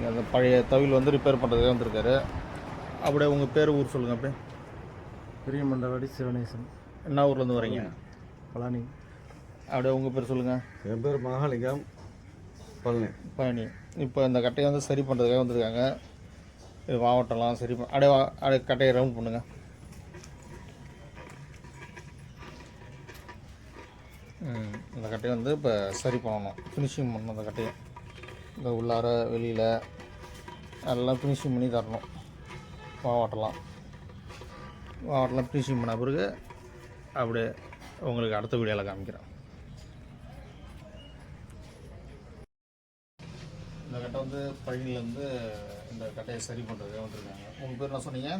அந்த பழைய தவில் வந்து ரிப்பேர் பண்ணுறதுக்காக வந்திருக்காரு. அப்படியே உங்கள் பேர் ஊர் சொல்லுங்கள். அப்படியே பெரியமண்டவாடி சிவனேசன். என்ன ஊர்லேருந்து வரீங்க? பழனி. அப்படியே உங்கள் பேர் சொல்லுங்கள். என் பேர் மகாலிங்கம், பழனி. இப்போ இந்த கட்டையை வந்து சரி பண்ணுறதுக்காக வந்திருக்காங்க. இது மாவட்டம்லாம் சரி அப்படியே கட்டையை ரவுண்ட் பண்ணுங்கள். இந்த கட்டையை வந்து இப்போ சரி பண்ணணும், ஃபினிஷிங் பண்ணணும். அந்த கட்டையை இந்த உள்ளார வெளியில் எல்லாம் ஃபினிஷிங் பண்ணி தரணும். மாவட்டம்லாம் ஃபினிஷிங் பண்ண பிறகு அப்படியே உங்களுக்கு அடுத்த வீடியோவில் காமிக்கிறேன். இந்த கட்டை வந்து பழனிலேருந்து இந்த கட்டையை சரி பண்ணுறதுக்காக வந்திருக்காங்க. உங்கள் பேர் என்ன சொன்னீங்க?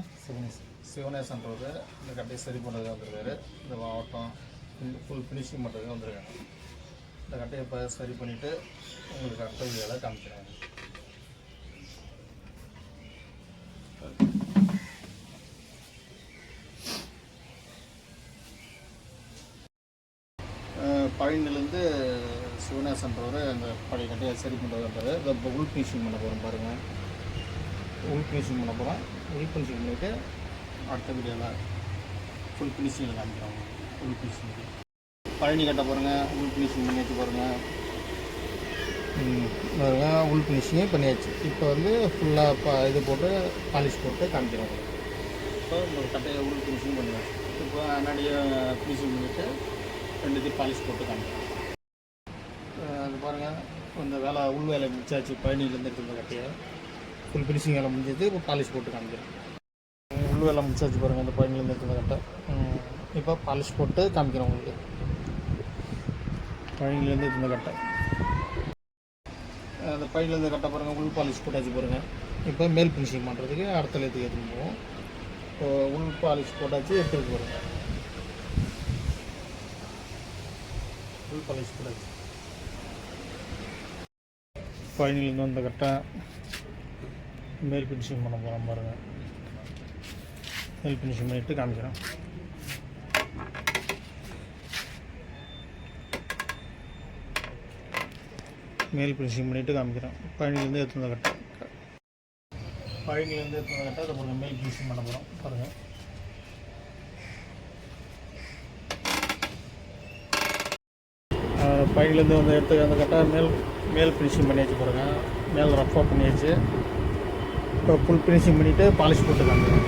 சிவனேசன்றவர் இந்த கட்டையை சரி பண்ணுறதுக்காக வந்திருக்காரு. இந்த மாவட்டம் ஃபுல் ஃபினிஷிங் பண்ணுறதுக்காக வந்திருக்காங்க. இந்த கட்டையை இப்போ சரி பண்ணிவிட்டு உங்களுக்கு அடுத்த வீடியோவில் காமிக்கிறேன். பழனிலேருந்து சிவனேசன்றவர் அந்த பழைய கட்டையை சரி பண்ணுறது வந்தார். இதை இப்போ உள் ஃபினிஷிங் பண்ண போகிறோம். பாருங்கள், உள் ஃபினிஷிங் பண்ண போகிறோம். உள் ஃபினிஷிங் பண்ணிவிட்டு அடுத்த வீடியோவில் ஃபுல் ஃபினிஷிங்கில் காமிக்கிறோம். உள் ஃபினிஷிங் பழனி கட்ட பாருங்கள், உள் ஃபினிஷிங் பண்ணியாச்சு. பாருங்கள் உள் ஃபினிஷிங்கே பண்ணியாச்சு. இப்போ வந்து ஃபுல்லாக இது போட்டு பாலிஷ் போட்டு காமிக்கிறோம். இப்போ இந்த கட்டையை உள் ஃபினிஷிங் பண்ணியாச்சு. இப்போ முன்னாடியே ஃபினிஷிங் பண்ணிவிட்டு ரெண்டுத்தையும் பாலிஷ் போட்டு காமிக்கிறோம். அது பாருங்கள், இந்த வேலை உள் வேலை முடிச்சாச்சு. பழனிலேருந்து எடுத்துருந்த கட்டையை ஃபுல் ஃபினிஷிங் வேலை முடிஞ்சது. இப்போ பாலிஷ் போட்டு காமிக்கிறோம். உள் வேலை முடிச்சாச்சு. பாருங்கள், இந்த பழனிலேருந்து எடுத்துருந்த கட்டை இப்போ பாலிஷ் போட்டு காமிக்கிறோம். உங்களுக்கு பழனிலேருந்து எடுத்துருந்த கட்டை, அந்த பழனிலேருந்து கட்டை பாருங்கள், உள் பாலிஷ் போட்டாச்சு. பாருங்கள், இப்போ மேல் ஃபினிஷிங் பண்ணுறதுக்கு அடுத்த லேத்துக்கு எடுத்துன்னு போவோம். இப்போ உள் பாலிஷ் போட்டாச்சு, எடுத்துகிட்டு பாருங்கள். உள் பாலிஷ் போட்டாச்சு. பழனிலேருந்து வந்த கட்டை மேல் ஃபினிஷிங் பண்ண போகிறோம். பாருங்கள், மேல் ஃபினிஷிங் பண்ணிவிட்டு காமிக்கிறோம். மேல் ஃபினிஷிங் பண்ணிவிட்டு காமிக்கிறோம். பழனிலேருந்து எடுத்துன கட்டை, பழனிலேருந்து எடுத்துன கட்டை அதை பாருங்கள், மேல் ஃபினிஷிங் பண்ண போகிறோம். பாருங்கள், பழனிலேருந்து வந்து எடுத்து அந்த கட்டை மேல் ஃபினிஷிங் பண்ணியாச்சு. பாருங்கள், மேல் ரஃப்பாக பண்ணியாச்சு. இப்போ ஃபுல் ஃபினிஷிங் பண்ணிவிட்டு பாலிஷ் போட்டு காமிக்கிறோம்.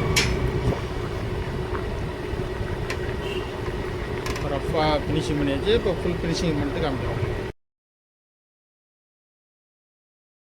ரஃப்பாக ஃபினிஷிங் பண்ணியாச்சு. இப்போ ஃபுல் ஃபினிஷிங் பண்ணிட்டு காமிக்கிறோம்.